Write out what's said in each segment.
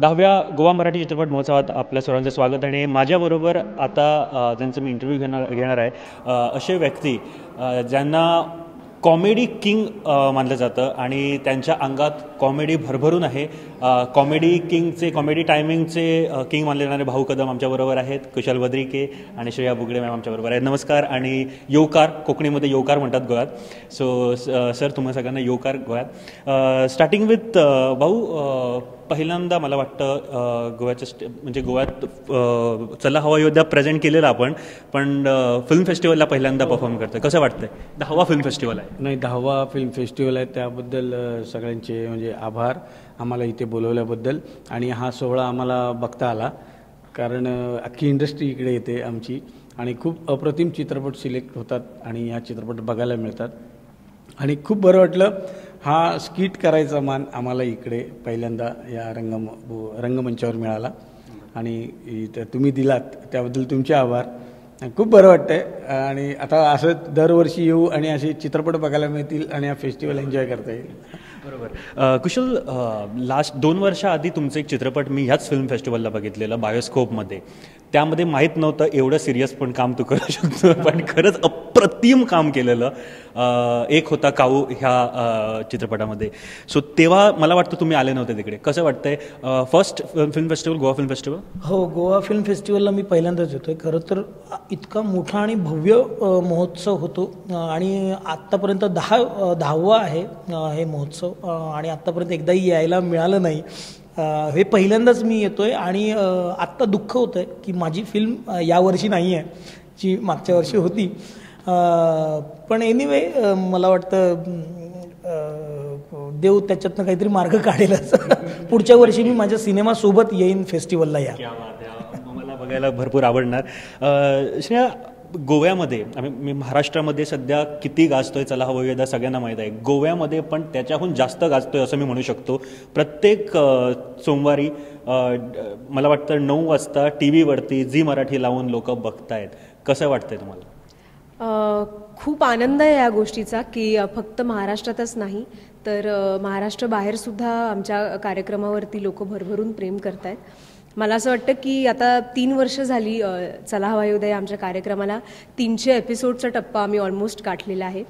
10व्या गोवा मराठी चित्रपट महोत्सवात आपल्या सर्वांचं स्वागत आणि माझ्याबरोबर आता ज्यांचं मी इंटरव्ह्यू घेणार आहे असे व्यक्ती ज्यांना कॉमेडी किंग मानलं जातं आणि त्यांच्या अंगात कॉमेडी भरभरून आहे. कॉमेडी किंगचे कॉमेडी टायमिंगचे किंग मानले जाणारे भाऊ कदम आमच्याबरोबर आहेत. कुशल बद्रिके आणि श्रेया बुगडे मॅम आमच्याबरोबर आहेत. नमस्कार. आणि योकार, कोकणीमध्ये योकार म्हणतात गोव्यात. सो सर तुम्हा सगळ्यांना योकार गोव्यात. स्टार्टिंग विथ भाऊ, पहिल्यांदा मला वाटतं गोव्याचं म्हणजे गोव्यात चला हवा योद्धा प्रेझेंट केलेला आपण, पण फिल्म फेस्टिवलला पहिल्यांदा परफॉर्म करतोय. कसं वाटतंय? 10वा फिल्म फेस्टिवल आहे. नाही, 10वा फिल्म फेस्टिवल आहे, त्याबद्दल सगळ्यांचे म्हणजे आभार आम्हाला इथे बोलवल्याबद्दल. आणि हा सोहळा आम्हाला बघता आला कारण अख्खी इंडस्ट्री इकडे येते आमची आणि खूप अप्रतिम चित्रपट सिलेक्ट होतात आणि ह्या चित्रपट बघायला मिळतात आणि खूप बरं वाटलं. हा स्किट करायचा मान आम्हाला इकडे पहिल्यांदा या रंगमंचावर मिळाला आणि तुम्ही दिलात त्याबद्दल तुमचे आभार. खूप बरं वाटतंय आणि आता असं दरवर्षी येऊ आणि असे चित्रपट बघायला मिळतील आणि हा फेस्टिवल एन्जॉय करता येईल. बरोबर. कुशल, लास्ट 2 वर्षाआधी तुमचं एक चित्रपट मी ह्याच फिल्म फेस्टिवलला बघितलेलं बायोस्कोपमध्ये. त्यामध्ये माहीत नव्हतं एवढं सिरियस पण काम तू करू शकतो, पण खरंच अप्रतिम काम केलेलं. एक होता काऊ ह्या चित्रपटामध्ये. सो तेव्हा मला वाटतं तुम्ही आले नव्हते तिकडे. कसं वाटतंय first film festival, Goa film festival? हो, गोवा फिल्म फेस्टिवलला मी पहिल्यांदाच येतोय. खरं तर इतका मोठा आणि भव्य महोत्सव होतो आणि आत्तापर्यंत 10वा आहे हे महोत्सव आणि आत्तापर्यंत एकदाही यायला मिळालं नाही. हे पहिल्यांदाच मी येतोय आणि आत्ता दुःख होतं आहे की माझी फिल्म यावर्षी नाही आहे, जी मागच्या वर्षी होती. पण एनिवे मला वाटतं देव त्याच्यातनं काहीतरी मार्ग काढेलच. पुढच्या वर्षी मी माझ्या सिनेमासोबत येईन फेस्टिवलला. या मला बघायला भरपूर आवडणार. श्रेया, गोव्यामध्ये मी महाराष्ट्रामध्ये सध्या किती गाजतोय चला हवा योद्धा सगळ्यांना माहीत आहे. गोव्यामध्ये पण त्याच्याहून जास्त गाजतोय असं मी म्हणू शकतो. प्रत्येक सोमवारी मला वाटतं 9 वाजता TV वरती झी मराठी लावून लोक बघतायत. कसं वाटतंय तुम्हाला? खूप आनंद आहे या गोष्टीचा की फक्त महाराष्ट्रातच नाही तर महाराष्ट्राबाहेरसुद्धा आमच्या कार्यक्रमावरती लोक भरभरून प्रेम करत आहेत. मला असं वाटतं की आता 3 वर्ष झाली चला हवा योद्धा या आमच्या कार्यक्रमाला. 300 एपिसोडचा टप्पा आम्ही ऑलमोस्ट गाठलेला आहे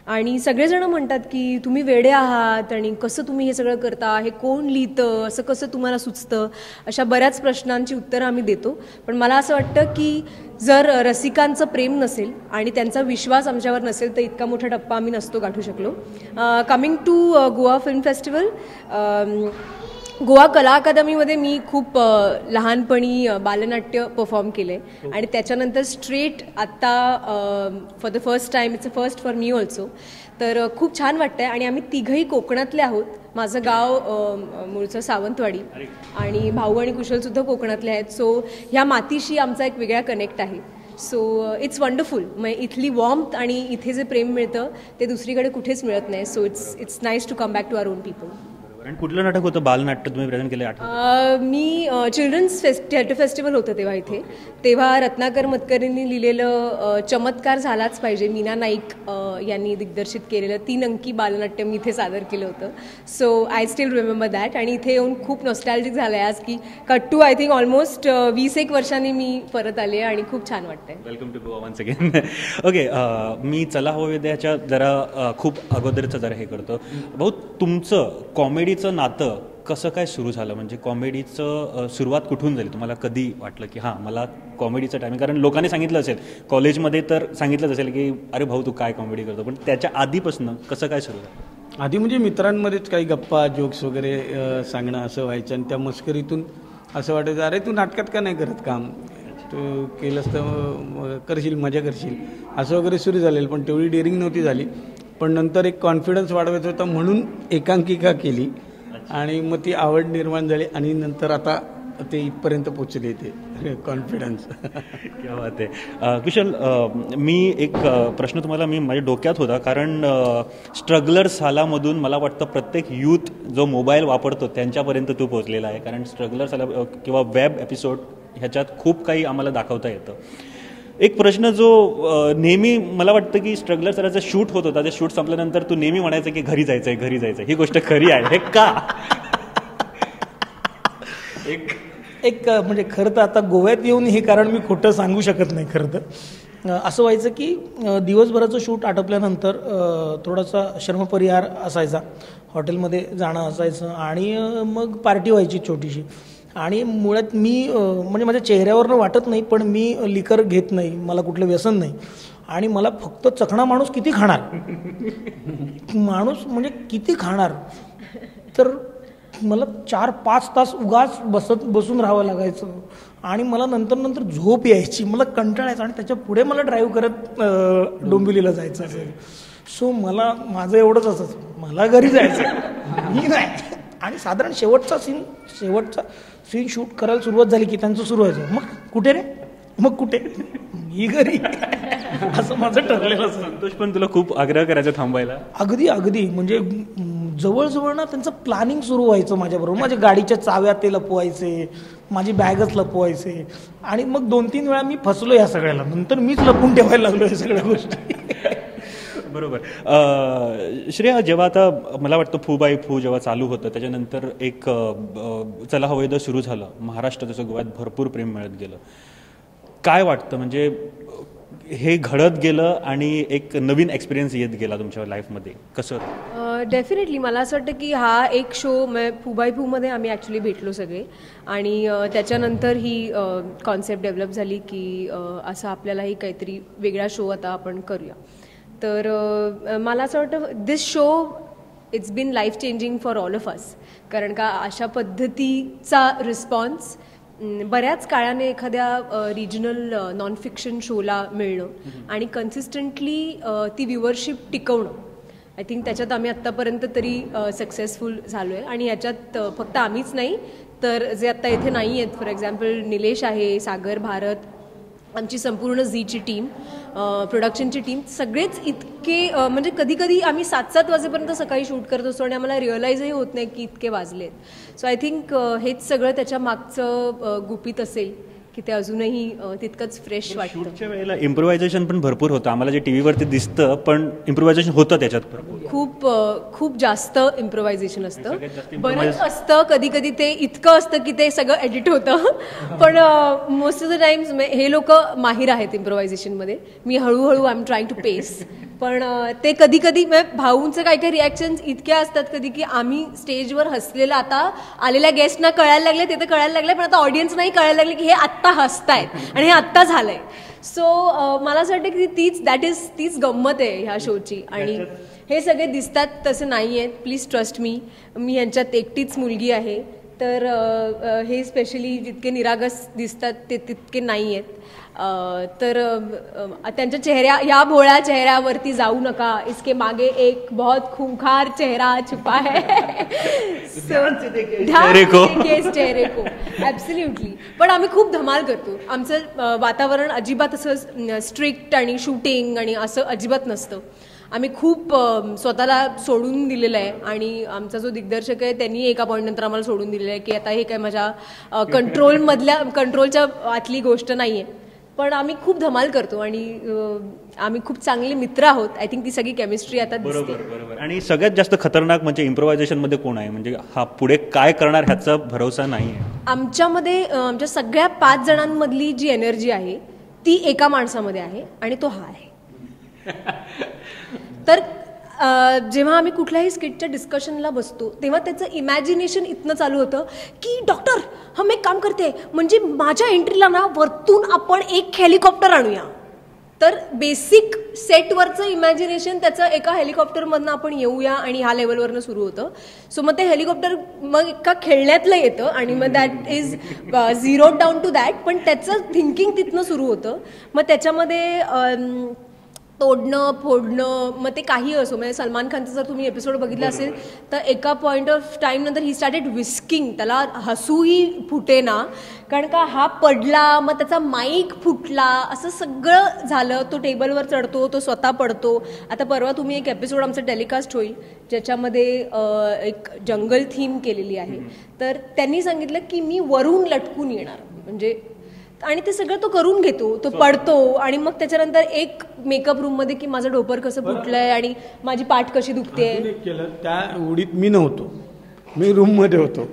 आणि सगळेजण म्हणतात की तुम्ही वेडे आहात आणि कसं तुम्ही हे सगळं करता, हे कोण लिहितं, असं कसं तुम्हाला सुचतं, अशा बऱ्याच प्रश्नांची उत्तरं आम्ही देतो. पण मला असं वाटतं की जर रसिकांचं प्रेम नसेल आणि त्यांचा विश्वास आमच्यावर नसेल तर इतका मोठा टप्पा आम्ही नसतो गाठू शकलो. Coming to Goa film festival, Goa कला अकादमीमध्ये मी खूप लहानपणी बालनाट्य परफॉर्म केलं आहे आणि त्याच्यानंतर स्ट्रेट आत्ता for the first time, it's a first for me also. तर खूप छान वाटतं आहे आणि आम्ही तिघंही कोकणातले आहोत. माझं गाव मूळचं सावंतवाडी आणि भाऊ आणि कुशलसुद्धा कोकणातले आहेत. सो ह्या मातीशी आमचा एक वेगळा कनेक्ट आहे. So it's wonderful. मग इथली वॉर्मथ आणि इथे जे प्रेम मिळतं ते दुसरीकडे कुठेच मिळत नाही. So it's nice to come back to our own people. आणि कुठलं नाटक होतं बालनाट्य तुम्ही प्रेझेंट केलं? मी चिल्ड्रन्स थिएटर फेस्टिवल होतं तेव्हा इथे. तेव्हा रत्नाकर मतकरींनी लिहिलेलं चमत्कार झालाच पाहिजे, मीना नाईक यांनी दिग्दर्शित केलेलं 3 अंकी बालनाट्य मी इथे सादर केलं होतं. So I still remember that. आणि इथे येऊन खूप नॉस्टॅल्जिक झालं आहे आज की cut to I think almost 20 वर्षांनी मी परत आले आणि खूप छान वाटतंय. Welcome to Goa once again. Okay, मी चला हवा योद्धाच्या जरा खूप अगोदरचं जरा हे करतो. भाऊ, तुमचं कॉमेडीचं नातं कसं काय सुरू झालं? म्हणजे कॉमेडीचं सुरुवात कुठून झाली? तुम्हाला कधी वाटलं की हां मला कॉमेडीचं टायमिंग? कारण लोकांनी सांगितलं असेल, कॉलेजमध्ये तर सांगितलंच असेल की अरे भाऊ तू काय कॉमेडी करतो, पण त्याच्या आधीपासून कसं काय सुरू झालं? आधी म्हणजे मित्रांमध्येच काही गप्पा जोक्स वगैरे सांगणं असं व्हायचं आणि त्या मस्करीतून असं वाटायचं अरे तू नाटकात का नाही करत काम, तू केलंस तर करशील, मजा करशील, असं वगैरे सुरू झालेलं. पण तेवढी डेअरिंग नव्हती झाली. पण नंतर एक कॉन्फिडन्स वाढवायचा होता म्हणून एकांकिका केली आणि मग ती आवड निर्माण झाली आणि नंतर आता ते इथपर्यंत पोचले ते कॉन्फिडन्स. क्या बात आहे. कुशल, मी एक प्रश्न तुम्हाला माझ्या डोक्यात होता कारण स्ट्रगलर्स सालामधून मला वाटतं प्रत्येक यूथ जो मोबाईल वापरतो त्यांच्यापर्यंत तू पोहोचलेला आहे. कारण स्ट्रगलर्स साला किंवा वेब एपिसोड ह्याच्यात खूप काही आम्हाला दाखवता येतं. एक प्रश्न जो नेहमी मला वाटतं की स्ट्रगलर सराचा शूट होत होता, ते शूट संपल्यानंतर तू नेहमी म्हणायचं की घरी जायचं, ही गोष्ट खरी आहे का? एक म्हणजे खरं तर आता गोव्यात येऊन हे कारण मी खोटं सांगू शकत नाही. खरं तर असं व्हायचं की दिवसभराचं शूट आटोपल्यानंतर थोडासा श्रमपरिहार असायचा, हॉटेलमध्ये जाणं असायचं आणि मग पार्टी व्हायची छोटीशी. आणि मुळात मी म्हणजे माझ्या चेहऱ्यावरनं वाटत नाही, पण मी लिकर घेत नाही, मला कुठलं व्यसन नाही. आणि मला फक्त चखणा माणूस किती खाणार, माणूस म्हणजे किती खाणार, तर मला 4-5 तास उगाच बसून राहावं लागायचं. आणि मला नंतर झोप यायची, मला कंटाळायचं आणि त्याच्या पुढे मला ड्राईव्ह करत डोंबिवलीला जायचं असेल. सो माझं एवढंच असायचं, मला घरी जायचं मी नाही. आणि साधारण शेवटचा सीन शूट करायला सुरुवात झाली की त्यांचं सुरू व्हायचं, मग कुठे रे, मग कुठे, मी घरी. असं माझं ठरलेलं असं. संतोष पण तुला खूप आग्रह करायचा थांबायला? अगदी म्हणजे जवळजवळ ना त्यांचं प्लॅनिंग सुरू व्हायचं माझ्याबरोबर. माझ्या गाडीच्या चाव्या ते लपवायचे, माझी बॅगच लपवायचे. आणि मग 2-3 वेळा मी फसलो या सगळ्याला, नंतर मीच लपून ठेवायला लागलो या सगळ्या गोष्टी. बरोबर. श्रेया, जेव्हा आता मला वाटतं फू बाय फू जेव्हा चालू होतं त्याच्यानंतर एक चला हवं सुरू झालं, महाराष्ट्र तसं गोव्यात भरपूर प्रेम मिळत गेलं. काय वाटतं म्हणजे हे घडत गेलं आणि एक नवीन एक्सपिरियन्स येत गेला तुमच्या लाईफमध्ये, कसं? डेफिनेटली मला असं वाटतं की हा एक शो फू बाय फूमध्ये आम्ही ॲक्च्युली भेटलो सगळे आणि त्याच्यानंतर ही कॉन्सेप्ट डेव्हलप झाली की असं आपल्यालाही काहीतरी वेगळा शो आता आपण करूया. तर मला असं वाटतं this show it's been life changing for all of us. कारण का अशा पद्धतीचा रिस्पॉन्स बऱ्याच काळाने एखाद्या रिजनल नॉन फिक्शन शोला मिळणं आणि कन्सिस्टंटली ती व्ह्युअरशिप टिकवणं, आय थिंक त्याच्यात आम्ही आत्तापर्यंत तरी सक्सेसफुल झालो आहे. आणि याच्यात फक्त आम्हीच नाही तर जे आत्ता इथे नाही आहेत, फॉर एक्झाम्पल निलेश आहे, सागर, भारत, आमची संपूर्ण झीची टीम, प्रोडक्शनची टीम, सगळेच इतके म्हणजे कधी आम्ही 7-7 वाजेपर्यंत सकाळी शूट करत असतो आणि आम्हाला रिअलाइजही होत नाही की इतके वाजलेत. सो आय थिंक हेच सगळं त्याच्या मागचं गुपित असेल की ते अजूनही तितकंच फ्रेश वाटतं. शूटच्या वेळेला इम्प्रोव्हायझेशन पण भरपूर होतं, आम्हाला जे टीव्हीवरती दिसतं पण इम्प्रोव्हायझेशन होतं त्याच्यात खूप जास्त इम्प्रोव्हायझेशन असतं, बरंच असतं. कधी ते इतकं असतं की ते सगळं एडिट होतं. पण मोस्ट ऑफ द टाइम्स हे लोक माहीर आहेत इम्प्रोव्हायझेशनमध्ये. मी हळूहळू आय एम ट्राईंग टू पेस. पण ते कधी भाऊंचं काही रिॲक्शन्स इतक्या असतात कधी की आम्ही स्टेजवर हसलेलं आता आलेल्या गेस्टना कळायला लागले, ते तर कळायला लागले, पण आता ऑडियन्सनाही कळायला लागले की हे आत्ता हसतायत आणि हे आत्ता झालंय. सो मला असं वाटतं की तीच गंमत आहे ह्या शोची. आणि हे सगळे दिसतात तसं नाही आहेत, प्लीज ट्रस्ट मी यांच्यात एकटीच मुलगी आहे. तर हे स्पेशली जितके निरागस दिसतात ते तितके नाही आहेत. तर त्यांच्या या भोळ्या चेहऱ्यावरती जाऊ नका, इसके मागे एक बहुत खूंखार चेहरा छुपा है. चेहरे को ॲब्सल्युटली. पण आम्ही खूप धमाल करतो. आमचं वातावरण अजिबात असं स्ट्रिक्ट आणि शूटिंग आणि असं अजिबात नसतं. आम्ही खूप स्वतःला सोडून दिलेलं आहे. आणि आमचा जो दिग्दर्शक आहे त्यांनी एका पॉईंटनंतर आम्हाला सोडून दिलेलं आहे की आता हे काय माझ्या कंट्रोलच्या आतली गोष्ट नाही आहे. पण आम्ही खूप धमाल करतो आणि आम्ही खूप चांगले मित्र आहोत. आय थिंक ती सगळी केमिस्ट्री आता दिसते. बरोबर. आणि सगळ्यात जास्त खतरनाक म्हणजे इम्प्रोव्हायझेशनमध्ये कोण आहे, म्हणजे हा पुढे काय करणार ह्याचा भरोसा नाही आहे. आमच्या सगळ्या 5 जणांमधली जी एनर्जी आहे ती एका माणसामध्ये आहे आणि तो हा आहे. तर जेव्हा आम्ही कुठल्याही स्किटच्या डिस्कशनला बसतो तेव्हा त्याचं इमॅजिनेशन इतकं चालू होतं की डॉक्टर हम एक काम करते, म्हणजे माझ्या एंट्रीला ना वरतून आपण एक हेलिकॉप्टर आणूया. तर बेसिक सेटवरचं इमॅजिनेशन त्याचं एका हेलिकॉप्टरमधनं आपण येऊया आणि ह्या लेवलवरनं सुरू होतं. सो मग ते हेलिकॉप्टर मग एका खेळण्यातलं येतं आणि मग that is zero down to that. पण त्याचं थिंकिंग तिथनं सुरू होतं. मग त्याच्यामध्ये तोडणं फोडणं मग ते काही असो. म्हणजे सलमान खानचं जर तुम्ही एपिसोड बघितला असेल तर एका पॉईंट ऑफ टाईम नंतर ही स्टार्टेड विस्किंग. त्याला हसूही फुटे ना, कारण का हा पडला, मग त्याचा माईक फुटला, असं सगळं झालं. तो टेबलवर चढतो, तो स्वतः पडतो. आता परवा तुम्ही एक एपिसोड आमचा टेलिकास्ट होईल ज्याच्यामध्ये एक जंगल थीम केलेली आहे. तर त्यांनी सांगितलं की मी वरून लटकून येणार, म्हणजे आणि ते सगळं तो करून घेतो. तो पडतो आणि मग त्याच्यानंतर एक मेकअप रूम मध्ये की माझं डोपर कसं फुटलंय आणि माझी पाठ कशी दुखते. केलं त्या उडीत मी नव्हतो, मी रूम मध्ये होतो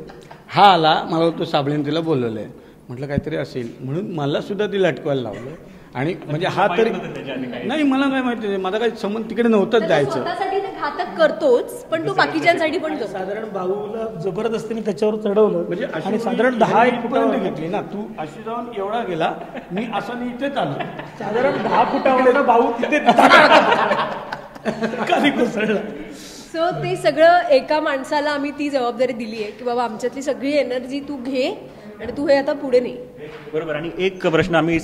हा आला, मला तो साबळेने तिला बोलवलं आहे. म्हटलं काहीतरी असेल म्हणून मला सुद्धा तिला अटकवायला लावलं. आणि म्हणजे हा तरी नाही, मला काय माहिती, माझा काही संबंध तिकडे नव्हताच जायचं. स्वतःसाठी ते घातक करतोच, पण तो बाकीच्यांसाठी पण करतो. साधारण भाऊला जबरदस्तीने त्याच्यावर चढवलं म्हणजे आणि साधारण 10 फुटापर्यंत घेतली ना, तू अशी जाऊन एवढा गेला, मी असं इथेच आलो. साधारण 10 फुटावर भाऊ तिथे खाली कोसळला. सो ते सगळं एका माणसाला आम्ही ती जबाबदारी दिली आहे की बाबा आमच्यातली सगळी एनर्जी तू घे आणि तू हे आता पुढे नाही. बरोबर. आणि एक प्रश्न आम्ही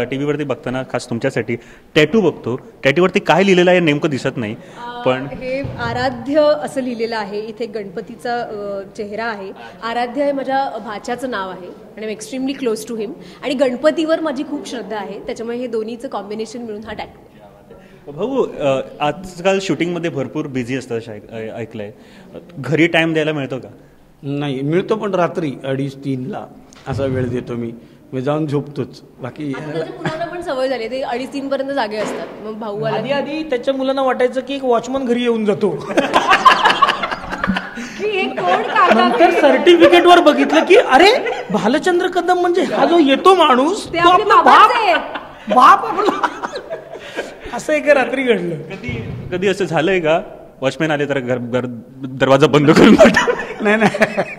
टी व्हीवरती बघताना खास तुमच्यासाठी टॅटू बघतो, टॅटूवरती काय लिहिलेलं आहे नेमकं दिसत नाही, पण हे आराध्य असं लिहिलेलं आहे. इथे गणपतीचा चेहरा आहे. आराध्य हे माझ्या भाच्याचं नाव आहे आणि आय एक्स्ट्रीमली क्लोज टू हिम, आणि गणपतीवर माझी खूप श्रद्धा आहे, त्याच्यामुळे हे दोन्हीचं कॉम्बिनेशन मिळून हा टॅटू. भाऊ आजकाल शूटिंगमध्ये भरपूर बिझी असतं असं ऐकलंय, घरी टाइम द्यायला मिळतो का? नाही मिळतो, पण रात्री 2:30-3ला असा वेळ देतो मी जाऊन झोपतोच. बाकी मुलांना पण सवय झाली, ते 2:30-3 पर्यंत जागे असतात. मग भाऊ आला आधी त्याच्या मुलांना वाटायचं की एक वॉचमन घरी येऊन जातो. नंतर सर्टिफिकेट वर बघितलं की अरे भालचंद्र कदम म्हणजे हा जो येतो माणूस तो आपला बाप आपला. असं एक रात्री घडलं. कधी असं झालंय का वॉचमॅन आले तर दरवाजा बंद करून नाही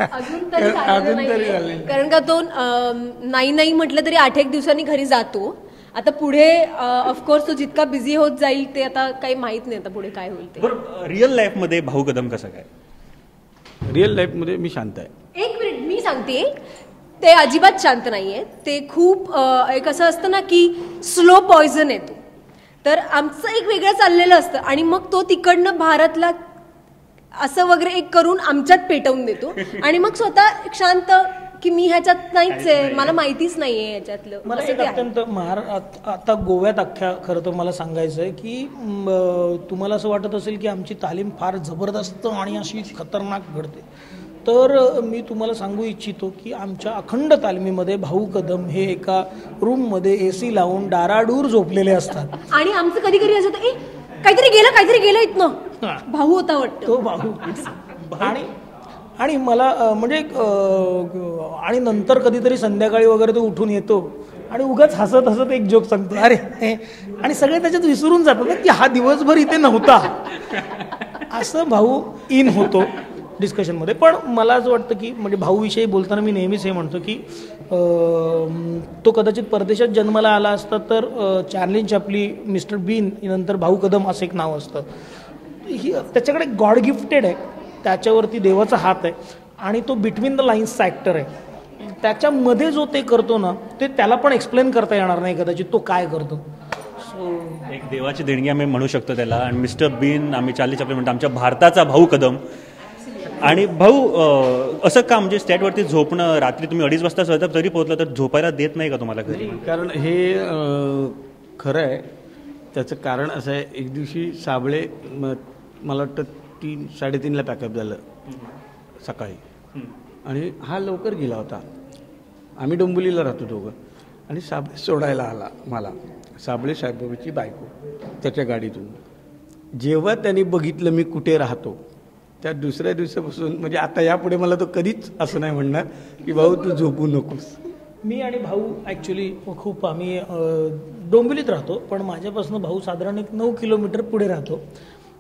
अजून तरी झालं, कारण का तो नाही म्हटलं तरी 8-1 दिवसांनी घरी जातो. आता पुढे ऑफकोर्स तो जितका बिझी होत जाईल ते आता काही माहित नाही आता पुढे काय होईल ते. रिअल लाईफ मध्ये भाऊ कदम कसा काय? रिअल लाईफ मध्ये मी शांत आहे. एक मिनिट मी सांगते, ते अजिबात शांत नाहीये. ते खूप एक असं असतं ना की स्लो पॉयझन आहे तो. तर आमचं एक वेगळं चाललेलं असतं आणि मग तो तिकडनं भारतला असं वगैरे एक करून आमच्यात पेटवून देतो आणि मग स्वतः शांत की मी ह्याच्यात नाहीच आहे, मला माहितीच नाहीये ह्याच्यातलं. मला एक अत्यंत आता गोव्यात अख्ख्या खरं तर मला सांगायचं आहे की तुम्हाला असं वाटत असेल की आमची तालीम फार जबरदस्त आणि अशी खतरनाक घडते, तर मी तुम्हाला सांगू इच्छितो की आमच्या अखंड तालमीमध्ये भाऊ कदम हे एका रूममध्ये AC लावून डाराडूर झोपलेले असतात. आणि आमचं कधी कधी असं होतं, काहीतरी गेलं इथनं, भाऊ होता वाटतं तो भाऊ. आणि मला म्हणजे आणि नंतर कधीतरी संध्याकाळी वगैरे तो उठून येतो आणि उगाच हसत एक जोक सांगतो अरे, आणि सगळे त्याच्यात विसरून जातात की हा दिवसभर इथे नव्हता. असं भाऊ इन होतो डिस्कशनमध्ये. पण मला असं वाटतं की म्हणजे भाऊविषयी बोलताना मी नेहमीच हे म्हणतो की तो कदाचित परदेशात जन्माला आला असता तर चार्लिन चॅपली, मिस्टर बीन, नंतर भाऊ कदम असं एक नाव असतं. त्याच्याकडे गॉड गिफ्टेड आहे, त्याच्यावरती देवाचा हात आहे आणि तो बिटवीन द लाईन्सचा ॲक्टर आहे. त्याच्यामध्ये जो ते करतो ना ते त्याला पण एक्सप्लेन करता येणार नाही कदाचित तो काय करतो. एक देवाची देणगी आम्ही म्हणू शकतो त्याला. आणि मिस्टर बीन, आम्ही चार्ली चॅपलिन म्हणतो, आमच्या भारताचा भाऊ कदम. आणि भाऊ असं का म्हणजे स्टॅटवरती झोपणं, रात्री तुम्ही 2:30 वाजता स्वतः तरी पोहोचलं तर झोपायला देत नाही का तुम्हाला घरी? कारण हे खरं आहे. त्याचं कारण असं आहे, एक दिवशी साबळे मला वाटतं 3-3:30ला पॅकअप झालं सकाळी आणि हा लवकर गेला होता. आम्ही डोंबिवलीला राहतो दोघं आणि साबळे सोडायला आला मला, साबळे साहेबाची बायको त्याच्या गाडीतून. जेव्हा त्यांनी बघितलं मी कुठे राहतो त्या दुसऱ्या दिवसापासून म्हणजे आता यापुढे मला तो कधीच असं नाही म्हणणार की भाऊ तू झोपू नकोस. मी आणि भाऊ ॲक्च्युली खूप आम्ही डोंबिवलीत राहतो, पण माझ्यापासून भाऊ साधारण 9 किलोमीटर पुढे राहतो.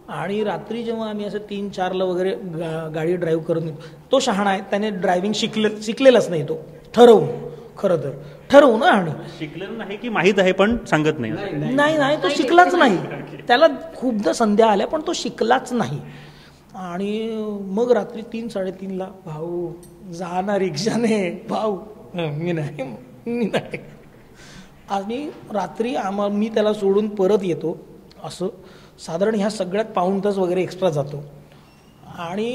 आणि रात्री जेव्हा आम्ही असं 3-4ला वगैरे गाडी ड्राईव्ह करून, तो शहाणा आहे, त्याने ड्रायव्हिंग शिकलेलाच नाही. तो खरं तर ठरवून आणि शिकलेलं नाही की माहीत आहे पण सांगत नाही तो शिकलाच नाही. त्याला खूपदा संध्या आल्या पण तो शिकलाच नाही. आणि मग रात्री 3-3:30ला भाऊ जा ना रिक्षाने, भाऊ मी नाही. आणि रात्री मी त्याला सोडून परत येतो, असं साधारण ह्या सगळ्यात पाऊण तास वगैरे एक्स्ट्रा जातो. आणि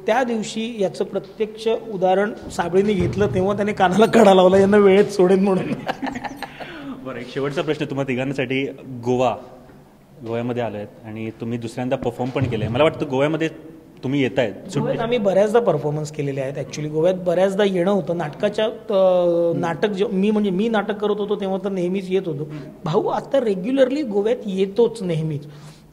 त्या दिवशी याचं प्रत्यक्ष उदाहरण साबळीने घेतलं तेव्हा त्याने कानाला कडा लावला, यांना वेळेत सोडेन म्हणून. बरं, एक शेवटचा प्रश्न तुम्हाला तिघांसाठी. गोव्यामध्ये आलो आहेत आणि तुम्ही दुसऱ्यांदा परफॉर्म पण केलं आहे. मला वाटतं गोव्यामध्ये तुम्ही येत आहेत. गोव्यात आम्ही बऱ्याचदा परफॉर्मन्स केलेले आहेत. ॲक्च्युली गोव्यात बऱ्याचदा येणं होतं. नाटक मी नाटक करत होतो तेव्हा तर नेहमीच येत होतो. भाऊ आता रेग्युलरली गोव्यात येतोच नेहमीच.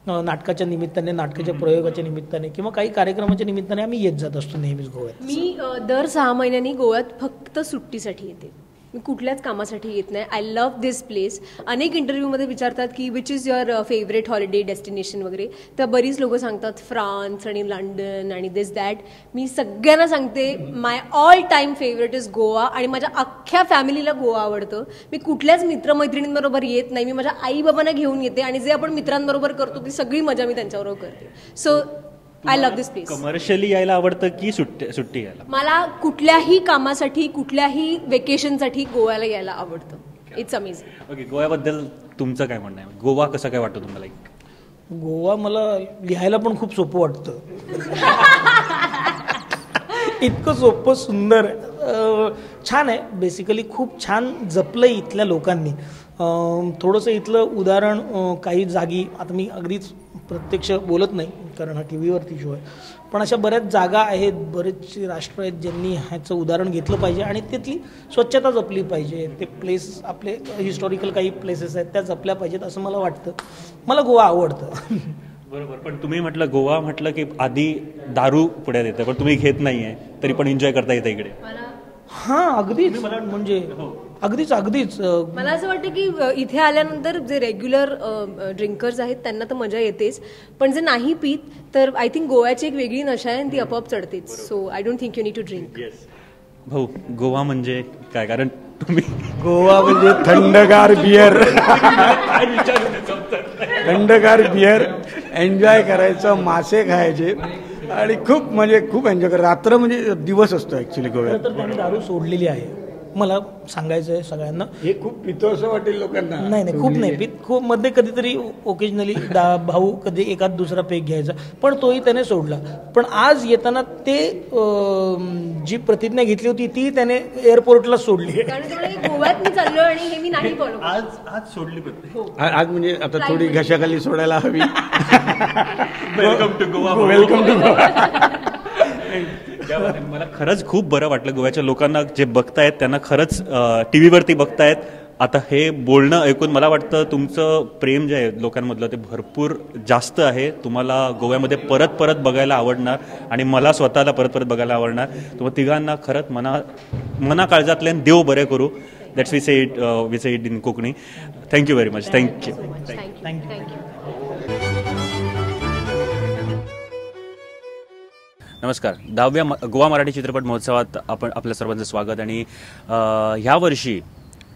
नाटकाच्या निमित्ताने, नाटकाच्या प्रयोगाच्या निमित्ताने किंवा काही कार्यक्रमाच्या निमित्ताने आम्ही येत जात असतो नेहमीच गोव्यात. मी दर 6 महिन्यांनी गोव्यात फक्त सुट्टीसाठी येते. मी कुठल्याच कामासाठी येत नाही. I love this place. अनेक इंटरव्ह्यूमध्ये विचारतात की which is your favourite holiday destination वगैरे, तर बरीच लोकं सांगतात फ्रान्स आणि लंडन आणि दिस दॅट. मी सगळ्यांना सांगते my all time favourite is Goa, आणि माझ्या अख्ख्या फॅमिलीला गोवा आवडतं. मी कुठल्याच मित्रमैत्रिणींबरोबर येत नाही. मी माझ्या आई बाबांना घेऊन येते, आणि जे आपण मित्रांबरोबर करतो ती सगळी मजा मी त्यांच्याबरोबर करते. So I love this place. Commercially यायला आवडतं की सुट्टी यायला? मला कुठल्याही कामासाठी, कुठल्याही वेकेशनसाठी गोव्याला यायला आवडतं. It's amazing. ओके, गोव्याबद्दल तुमचं काय म्हणणं आहे? गोवा कसं काय वाटतं तुम्हाला? गोवा मला लिहायला पण खूप सोपं वाटतं. इतकं सोपं, सुंदर, छान आहे. बेसिकली खूप छान जपलं इथल्या लोकांनी. थोडंसं इथलं उदाहरण काही जागी, आता मी अगदीच प्रत्यक्ष बोलत नाही कारण हा टी व्हीवरती शो आहे, पण अशा बऱ्याच जागा आहेत, बरेचसे राष्ट्र आहेत ज्यांनी ह्याचं उदाहरण घेतलं पाहिजे आणि तिथली स्वच्छता जपली पाहिजे. ते प्लेस, आपले हिस्टॉरिकल काही प्लेसेस आहेत त्या जपल्या पाहिजेत असं मला वाटतं. मला गोवा आवडतं. बरोबर. पण तुम्ही म्हटलं गोवा म्हटलं की आधी दारू पुढे येतं, पण तुम्ही घेत नाहीये तरी पण एन्जॉय करता येतं इकडे. हां, अगदीच. म्हणजे अगदीच मला असं वाटतं की इथे आल्यानंतर जे रेग्युलर ड्रिंकर्स आहेत त्यांना तर मजा येतेच, पण जे नाही पीत तर आय थिंक गोव्याची एक वेगळी नशा आहे आणि ती आपोआप चढतेच. So I don't think you need to drink. भाऊ, गोवा म्हणजे काय? कारण तुम्ही गोवा म्हणजे थंडगार बियर, थंडगार बियर एन्जॉय करायचं, मासे खायचे आणि खूप एन्जॉय करायचं. रात्र म्हणजे दिवस असतो ॲक्च्युली गोव्यात. तर त्यांनी दारू सोडलेली आहे, मला सांगायचं आहे सगळ्यांना. हे खूप पितो असं वाटेल लोकांना. नाही, खूप नाही पित. खूप मध्ये कधीतरी ओकेजनली भाऊ कधी एखाद दुसरा पेक घ्यायचा, पण तोही त्याने सोडला. पण आज येताना ते जी प्रतिज्ञा घेतली होती ती त्याने एअरपोर्टला सोडली. गोव्यात मी चाललो आणि हे मी नाही फॉलो. आज सोडली पण आज म्हणजे आता थोडी घशाखाली सोडायला हवी. Welcome to Goa. Welcome to Goa. मला खरंच खूप बरं वाटलं. गोव्याच्या लोकांना जे बघतायत त्यांना खरंच टी व्हीवरती बघतायत. आता हे बोलणं ऐकून मला वाटतं तुमचं प्रेम जे आहे लोकांमधलं ते भरपूर जास्त आहे. तुम्हाला गोव्यामध्ये परत परत बघायला आवडणार आणि मला स्वतःला परत परत बघायला आवडणार. तुम्हाला तिघांना खरंच मना काळजातले देव बरे करू. That's we say it in Konkani. Thank you very much. Thank you. नमस्कार. 10व्या गोवा मराठी चित्रपट महोत्सवात आपल्या सर्वांचं स्वागत. आणि ह्या वर्षी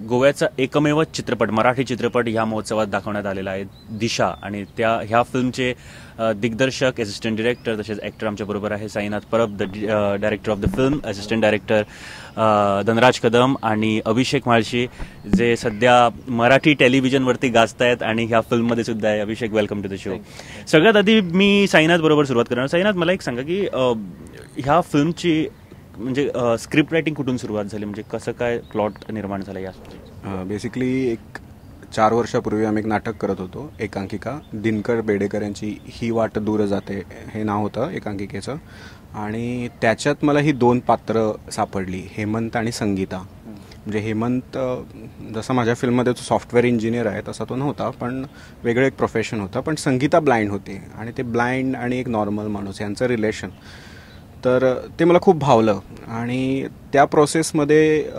गोव्याचा एकमेव चित्रपट, मराठी चित्रपट ह्या महोत्सवात दाखवण्यात आलेला आहे, दिशा. आणि ह्या फिल्मचे दिग्दर्शक, असिस्टंट डिरेक्टर तसेच ॲक्टर आमच्याबरोबर आहे. Sainath Parab, the director of the film, assistant director Dhanraj Kadam आणि अभिषेक म्हाळशी, जे सध्या मराठी टेलिव्हिजनवरती गाजतायत आणि ह्या फिल्ममध्ये सुद्धा आहे. अभिषेक, वेलकम टू द शो. सगळ्यात आधी मी साईनाथ बरोबर सुरुवात करणार. साईनाथ, मला एक सांगा की ह्या फिल्मची म्हणजे स्क्रिप्ट रायटिंग कुठून सुरुवात झाली, म्हणजे कसं काय प्लॉट निर्माण झाला या? बेसिकली एक 4 वर्षापूर्वी आम्ही एक नाटक करत होतो, एकांकिका. दिनकर बेडेकर यांची ही वाट दूर जाते हे नाव होतं एकांकिकेचं. आणि त्याच्यात मला ही 2 पात्र सापडली, हेमंत आणि संगीता. म्हणजे हेमंत जसं माझ्या फिल्ममध्ये तो सॉफ्टवेअर इंजिनियर आहे तसा तो नव्हता, पण वेगळं एक प्रोफेशन होतं. पण संगीता ब्लाइंड होती आणि ते ब्लाइंड आणि एक नॉर्मल माणूस यांचं रिलेशन, तर ते मला खूप भावलं. आणि त्या प्रोसेसमध्ये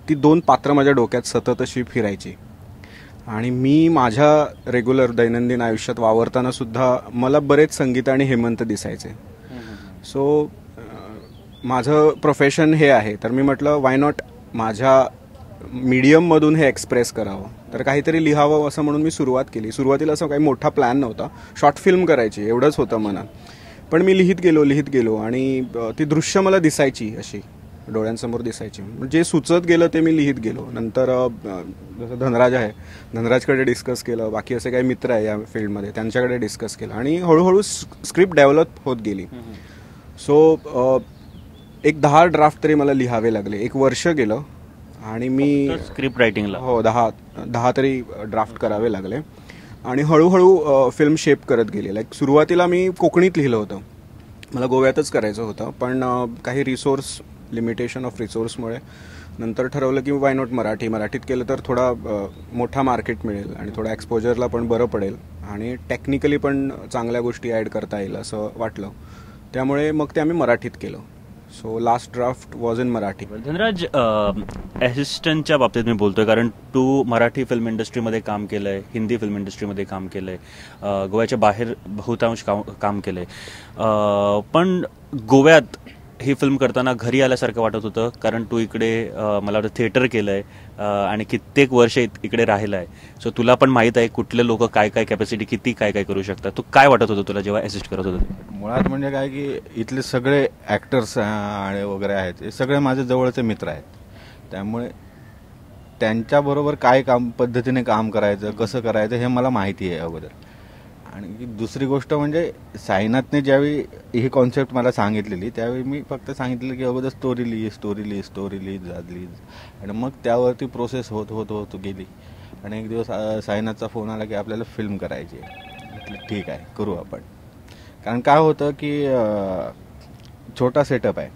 ती 2 पात्र माझ्या डोक्यात सतत अशी फिरायची. आणि मी माझ्या रेग्युलर दैनंदिन आयुष्यात वावरताना सुद्धा मला बरेच संगीता आणि हेमंत दिसायचे. सो माझं प्रोफेशन हे आहे, तर मी म्हटलं वाय नॉट माझ्या मीडियममधून हे एक्सप्रेस करावं, तर काहीतरी लिहावं असं म्हणून मी सुरुवात केली. सुरुवातीला असं काही मोठा प्लॅन नव्हता, शॉर्ट फिल्म करायची एवढंच होतं मनात. पण मी लिहित गेलो आणि ती दृश्य मला दिसायची, अशी डोळ्यांसमोर दिसायची. जे सुचत गेलं ते मी लिहित गेलो. नंतर जसं धनराज आहे, धनराजकडे डिस्कस केलं, बाकी असे काही मित्र आहे या फील्डमध्ये त्यांच्याकडे डिस्कस केलं आणि हळूहळू स्क्रिप्ट डेव्हलप होत गेली. सो एक 10 ड्राफ्ट तरी मला लिहावे लागले. 1 वर्ष गेलं आणि मी स्क्रिप्ट रायटिंगला 10 तरी ड्राफ्ट करावे लागले. आणि हळूहळू फिल्म शेप करत गेली. लाईक सुरुवातीला मी कोकणीत लिहिलं होतं, मला गोव्यातच करायचं होतं, पण काही लिमिटेशन ऑफ रिसोर्समुळे नंतर ठरवलं की वाय नॉट मराठीत केलं तर थोडा मोठा मार्केट मिळेल आणि थोडा एक्सपोजरला पण बरं पडेल. आणि टेक्निकली पण चांगल्या गोष्टी ॲड करता येईल असं वाटलं. त्यामुळे मग ते आम्ही मराठीत केलं. So last draft was in Marathi. Dhanraj, असिस्टंटच्या बाबतीत मी बोलतोय कारण तू मराठी फिल्म इंडस्ट्रीमध्ये काम केलं आहे, हिंदी फिल्म इंडस्ट्रीमध्ये काम केलं आहे, गोव्याच्या बाहेर बहुतांश काम केलं आहे. पण गोव्यात ही फिल्म करताना घरी आल्यासारखं वाटत होतं कारण तू इकडे मला वाटतं थिएटर केलं आहे आणि कित्येक वर्ष इकडे राहिलं आहे. सो तुला पण माहीत आहे कुठले लोक काय काय कॅपॅसिटी किती काय काय करू शकतात. तू काय वाटत होतं तुला जेव्हा असिस्ट करत होतं? मुळात म्हणजे काय की इथले सगळे ॲक्टर्स आणि वगैरे आहेत हे सगळे माझे जवळचे मित्र आहेत. त्यामुळे त्यांच्याबरोबर काय पद्धतीने काम करायचं, कसं करायचं हे मला माहिती आहे अगोदर. आणि दुसरी गोष्ट म्हणजे साईनाथने ज्यावेळी ही कॉन्सेप्ट मला सांगितलेली त्यावेळी मी फक्त सांगितलं की अगोदर स्टोरी लिज आणि मग त्यावरती प्रोसेस होत गेली. आणि एक दिवस साईनाथचा फोन आला की आपल्याला फिल्म करायची आहे. म्हटलं ठीक आहे करू आपण. कारण काय होतं की छोटा सेटअप आहे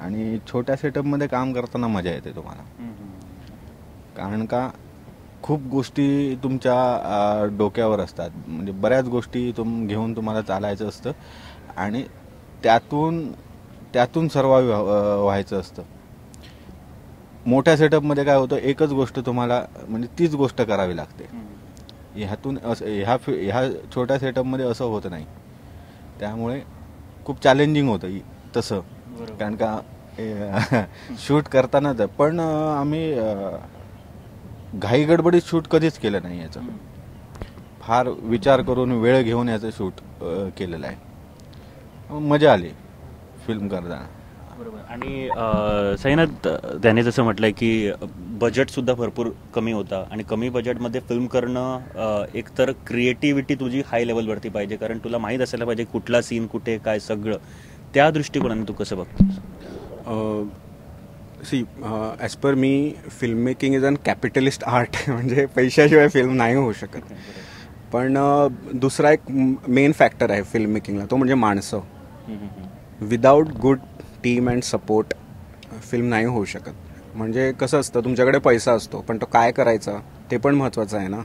आणि छोट्या सेटअपमध्ये काम करताना मजा येते तुम्हाला. कारण का खूप गोष्टी तुमच्या डोक्यावर असतात, म्हणजे बऱ्याच गोष्टी घेऊन तुम्हाला चालायचं असतं आणि त्यातून सर्वाइव्ह व्हायचं असतं. मोठ्या सेटअपमध्ये काय होतं, एकच गोष्ट तुम्हाला म्हणजे तीच गोष्ट करावी लागते. ह्या छोट्या सेटअपमध्ये असं होत नाही. त्यामुळे खूप चॅलेंजिंग होतं तसं. कारण का शूट करताना पण आम्ही घाई गडबडीत शूट कधीच केलं नाही. याचं फार विचार करून वेळ घेऊन याचं शूट केलेलं आहे. मजा आली फिल्म करताना. बरोबर. आणि साईनाथ, त्याने जसं म्हटलंय की बजेटसुद्धा भरपूर कमी होता आणि कमी बजेटमध्ये फिल्म करणं एकतर क्रिएटिव्हिटी तुझी हाय लेवलवरती पाहिजे कारण तुला माहीत असायला पाहिजे कुठला सीन कुठे काय सगळं. त्या दृष्टिकोनाने तू कसं बघतोस? See as per me film making is an capitalist art. म्हणजे पैशाशिवाय फिल्म नाही होऊ शकत. पण दुसरा एक मेन फॅक्टर आहे फिल्म मेकिंगला, तो म्हणजे माणसं. Without good team and support film नाही होऊ शकत. म्हणजे कसं असतं, तुमच्याकडे पैसा असतो पण तो काय करायचा ते पण महत्त्वाचं आहे ना.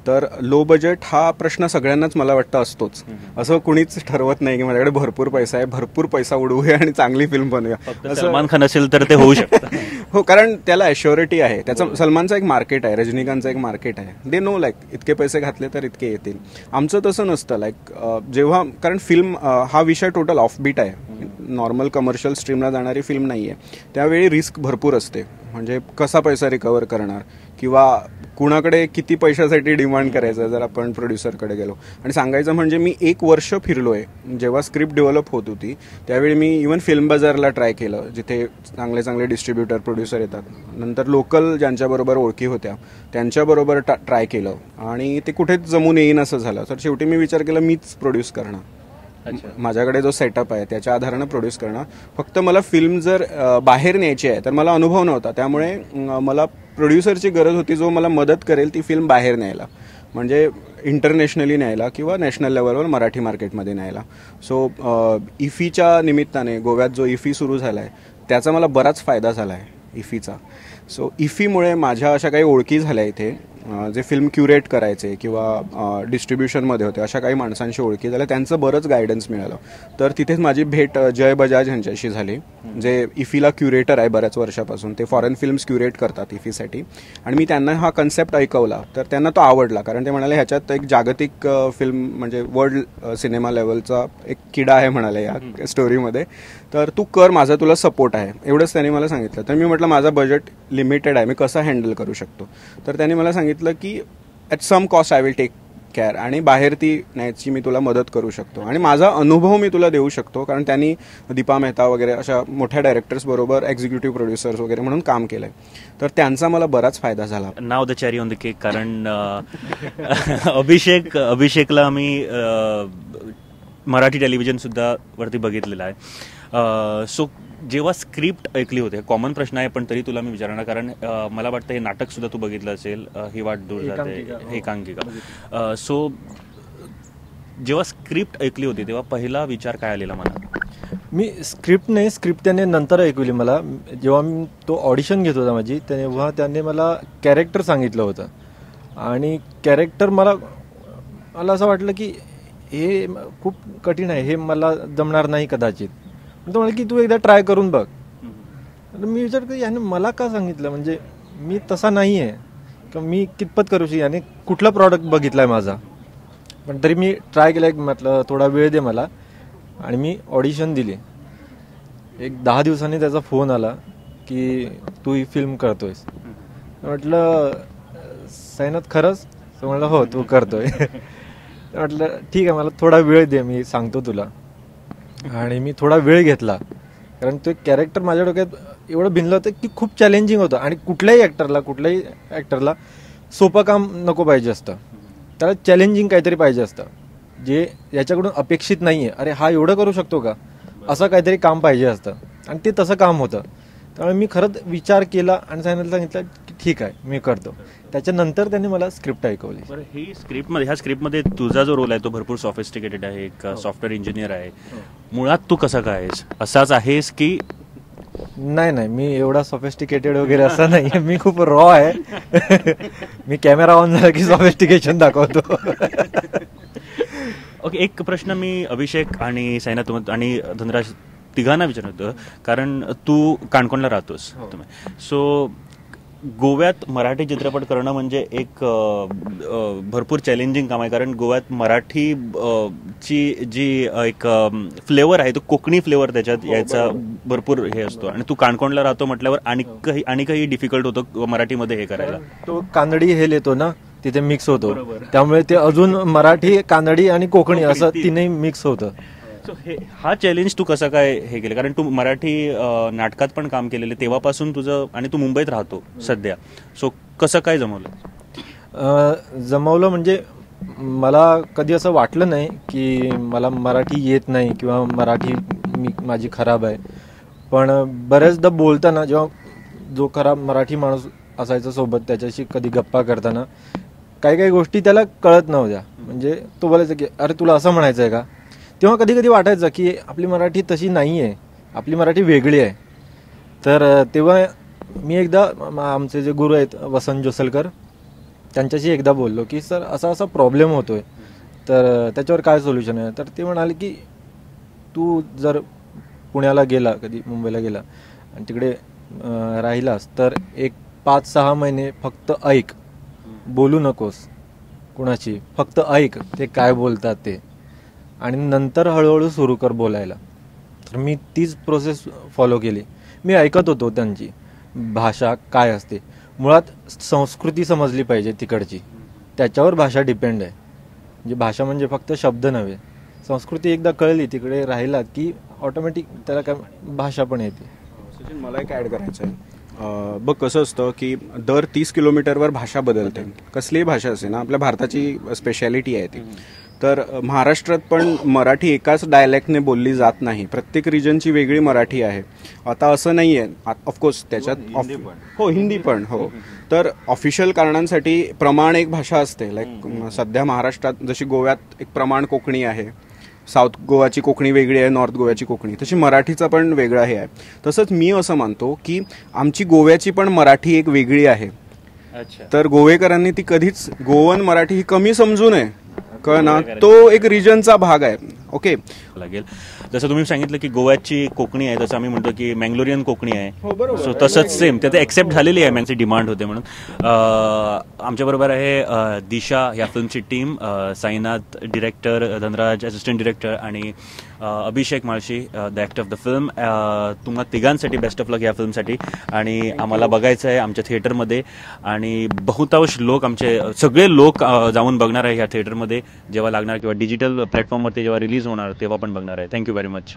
तर लो बजेट हा प्रश्न सगळ्यांनाच मला वाटतं असतोच. असं कुणीच ठरवत नाही की माझ्याकडे भरपूर पैसा आहे, भरपूर पैसा उडवूया आणि चांगली फिल्म बनवूया. सलमान खान असेल तर ते होऊ शकतं. हो, कारण त्याला ॲश्युरिटी आहे. त्याचा सलमानचा एक मार्केट आहे, रजनीकांतचा एक मार्केट आहे. दे नो लाईक इतके पैसे घातले तर इतके येतील. आमचं तसं नसतं. लाईक जेव्हा, कारण फिल्म हा विषय टोटल ऑफबीट आहे, नॉर्मल कमर्शियल स्ट्रीमला जाणारी फिल्म नाही आहे. त्यावेळी रिस्क भरपूर असते. म्हणजे कसा पैसा रिकवर करणार किंवा कुणाकडे किती पैशासाठी डिमांड करायचं जर आपण प्रोड्युसरकडे गेलो. आणि सांगायचं म्हणजे मी 1 वर्ष फिरलो आहे. जेव्हा स्क्रिप्ट डेव्हलप होत होती त्यावेळी मी इव्हन फिल्म बाजारला ट्राय केलं, जिथे चांगले चांगले डिस्ट्रीब्युटर प्रोड्युसर येतात. नंतर लोकल ज्यांच्याबरोबर ओळखी होत्या त्यांच्याबरोबर ट्राय केलं आणि ते कुठेच जमून येईन असं झालं. तर शेवटी मी विचार केला मीच प्रोड्यूस करणार. माझ्याकडे जो सेटअप आहे त्याच्या आधारानं प्रोड्यूस करणार. फक्त मला फिल्म जर बाहेर न्यायची आहे तर मला अनुभव नव्हता. त्यामुळे मला प्रोड्युसरची गरज होती जो मला मदत करेल ती फिल्म बाहेर न्यायला, म्हणजे इंटरनॅशनली न्यायला किंवा नॅशनल लेवलवर मराठी मार्केटमध्ये न्यायला. सो इफीच्या निमित्ताने गोव्यात जो इफी सुरू झाला आहे त्याचा मला बराच फायदा झाला आहे इफीचा. सो इफीमुळे माझ्या अशा काही ओळखी झाल्या इथे, जे फिल्म क्युरेट करायचे किंवा डिस्ट्रीब्युशनमध्ये होते अशा काही माणसांशी ओळखी झाल्या. त्यांचं बरंच गायडन्स मिळालं. तर तिथेच माझी भेट जय बजाज यांच्याशी झाली, जे इफीला क्युरेटर आहे बऱ्याच वर्षापासून. ते फॉरेन फिल्म्स क्युरेट करतात इफीसाठी. आणि मी त्यांना हा कन्सेप्ट ऐकवला तर त्यांना तो आवडला. कारण ते म्हणाले ह्याच्यात एक जागतिक फिल्म म्हणजे वर्ल्ड सिनेमा लेवलचा एक किडा आहे म्हणाले या स्टोरीमध्ये. तर तू कर, माझा तुला सपोर्ट आहे, एवढंच त्यांनी मला सांगितलं. तर मी म्हटलं माझा बजेट लिमिटेड आहे, मी कसं हँडल करू शकतो. तर त्यांनी मला सांगितलं की at some cost I will take care आणि बाहेर ती न्यायची मी तुला मदत करू शकतो आणि माझा अनुभव मी तुला देऊ शकतो. कारण त्यांनी दीपा मेहता वगैरे अशा मोठ्या डायरेक्टर्स बरोबर एक्झिक्युटिव्ह प्रोड्युसर्स वगैरे म्हणून काम केलंय. तर त्यांचा मला बराच फायदा झाला. नाव the cherry on the cake. कारण अभिषेकला आम्ही मराठी टेलिव्हिजन सुद्धा वरती बघितलेलं आहे. सो जेव्हा स्क्रिप्ट ऐकली होते, कॉमन प्रश्न आहे पण तरी तुला मी विचारणार, कारण मला वाटतं हे नाटक सुद्धा तू बघितलं असेल, ही वाट दूर जाते, एकांकिका. सो जेव्हा स्क्रिप्ट ऐकली होती तेव्हा पहिला विचार काय आलेला मला? मी स्क्रिप्ट त्याने नंतर ऐकवली मला. जेव्हा मी तो ऑडिशन घेत होता माझी, तेव्हा त्याने मला कॅरेक्टर सांगितलं होतं आणि कॅरेक्टर मला मला असं वाटलं की हे खूप कठीण आहे, हे मला जमणार नाही कदाचित. तो म्हणाले की तू एकदा ट्राय करून बघ. मी विचार की याने मला का सांगितलं, म्हणजे मी तसा नाही आहे का, मी कितपत करू शकतो, याने कुठला प्रॉडक्ट बघितला आहे माझा. पण तरी मी ट्राय केला, म्हटलं थोडा वेळ दे मला, आणि मी ऑडिशन दिली. एक 10 दिवसांनी त्याचा फोन आला की तू ही फिल्म करतोयस. म्हटलं साईनाथ खरंच? तो म्हटलं हो तू करतोय. म्हटलं ठीक आहे, मला थोडा वेळ दे, मी सांगतो तुला. आणि मी थोडा वेळ घेतला, कारण तो कॅरेक्टर माझ्या डोक्यात एवढं भिनलं होतं की खूप चॅलेंजिंग होतं. आणि कुठल्याही ॲक्टरला सोपं काम नको पाहिजे असतं, त्याला चॅलेंजिंग काहीतरी पाहिजे असतं, जे याच्याकडून अपेक्षित नाही आहे. अरे हा एवढं करू शकतो का, असं काहीतरी काम पाहिजे असतं. आणि ते तसं काम होतं. त्यामुळे मी खरंच विचार केला आणि सांगितलं की ठीक आहे मी करतो. त्याच्यानंतर त्यांनी मला स्क्रिप्ट ऐकवली. बरं, ह्या स्क्रिप्टमध्ये तुझा जो रोल आहे तो भरपूर सॉफिस्टिकेटेड आहे, एक सॉफ्टवेअर इंजिनियर आहे. मुळात तू कसा काय आहेस, असाच आहेस की? नाही, मी एवढा सॉफिस्टिकेटेड वगैरे असं नाही, मी खूप रॉ आहे. मी कॅमेरा ऑन झाला की सॉफिस्टिकेशन दाखवतो. ओके, एक प्रश्न मी अभिषेक आणि साईनाथ आणि धनराज तिघांना विचारत होतं, कारण तू काणकोणला राहतोस तुम्ही. सो गोव्यात मराठी चित्रपट करणं म्हणजे एक भरपूर चॅलेंजिंग काम आहे, कारण गोव्यात मराठी ची जी एक फ्लेवर आहे तो कोकणी फ्लेवर त्याच्यात यायचा भरपूर हे असतो. आणि तू काणकोणला राहतो म्हटल्यावर आणि काही डिफिकल्ट होतं मराठीमध्ये हे करायला. तो कानडी हे येतो ना, तिथे मिक्स होतो, त्यामुळे ते अजून मराठी, कानडी आणि कोकणी असं तिन्ही मिक्स होतं. सो हा चॅलेंज तू कसं काय हे केलं, कारण तू मराठी नाटकात पण काम केलेलं तेव्हापासून तुझं, आणि तू मुंबईत राहतो सध्या. सो कसं काय जमवलं म्हणजे मला कधी असं वाटलं नाही की मला मराठी येत नाही किंवा मराठी माझी खराब आहे. पण बऱ्याचदा बोलताना जेव्हा जो खराब मराठी माणूस असायचा सोबत, त्याच्याशी कधी गप्पा करताना काही गोष्टी त्याला कळत नव्हत्या. म्हणजे तो बोलायचा की अरे तुला असं म्हणायचं आहे का. तेव्हा कधी कधी वाटायचं की आपली मराठी तशी नाही आहे, आपली मराठी वेगळी आहे. तर तेव्हा मी एकदा आमचे जे गुरु आहेत वसंत जोसलकर, त्यांच्याशी एकदा बोललो की सर असा प्रॉब्लेम होतोय, तर त्याच्यावर काय सोल्युशन आहे. तर ते म्हणाले की तू जर पुण्याला गेला, कधी मुंबईला गेला आणि तिकडे राहिलास, तर एक 5-6 महिने फक्त ऐक, बोलू नकोस कुणाची, फक्त ऐक ते काय बोलतात ते, आणि नंतर हळूहळू सुरू कर बोलायला. तर मी तीच प्रोसेस फॉलो केली. मी ऐकत होतो त्यांची भाषा काय असते. मुळात संस्कृती समजली पाहिजे तिकडची, त्याच्यावर भाषा डिपेंड आहे. म्हणजे भाषा म्हणजे फक्त शब्द नव्हे, संस्कृती एकदा कळली तिकडे राहिला की ऑटोमॅटिक त्याला काय भाषा पण येते. सचिन, मला एक ॲड करायचं आहे. बघ कसं असतं की दर 30 किलोमीटरवर भाषा बदलते. कसलीही भाषा असेल ना, आपल्या भारताची स्पेशालिटी आहे ती. तर महाराष्ट्रात पण मराठी एकाच डायलेक्टने बोलली जात नाही, प्रत्येक रिजनची वेगळी मराठी आहे. आता असं नाही आहे, ऑफकोर्स त्याच्यात हिंदी पण हो. तर ऑफिशियल कारणांसाठी प्रमाण एक भाषा असते. लाईक सध्या महाराष्ट्रात जशी गोव्यात एक प्रमाण कोकणी आहे, साऊथ गोवाची कोकणी वेगळी आहे, नॉर्थ गोव्याची कोकणी, तशी मराठीचा पण वेगळा हे आहे. तसंच मी असं मानतो की आमची गोव्याची पण मराठी एक वेगळी आहे. तर गोवेकरांनी ती कधीच गोवन मराठी ही कमी समजू नये, ना, तो एक रिजनचा भाग आहे. ओके लागेल. जसं तुम्ही सांगितलं की गोव्याची कोकणी आहे, तसं आम्ही म्हणतो की मँगलोरियन कोकणी आहे. सो तसंच सेम त्याचं एक्सेप्ट झालेली आहे, मॅनची डिमांड होते म्हणून. आमच्याबरोबर आहे दिशा या फिल्मची team, Sainath director, Dhanraj assistant director आणि Abhishek Malshi the actor of the film. तुम्हाला तिघांसाठी बेस्ट ऑफ लक या फिल्मसाठी. आणि आम्हाला बघायचं आहे आमच्या थिएटरमध्ये, आणि बहुतांश लोक, आमचे सगळे लोक जाऊन बघणार आहे ह्या थिएटरमध्ये जेव्हा लागणार, किंवा डिजिटल प्लॅटफॉर्मवरती जेव्हा रिलीज होणार तेव्हा पण बघणार आहे. Thank you very much.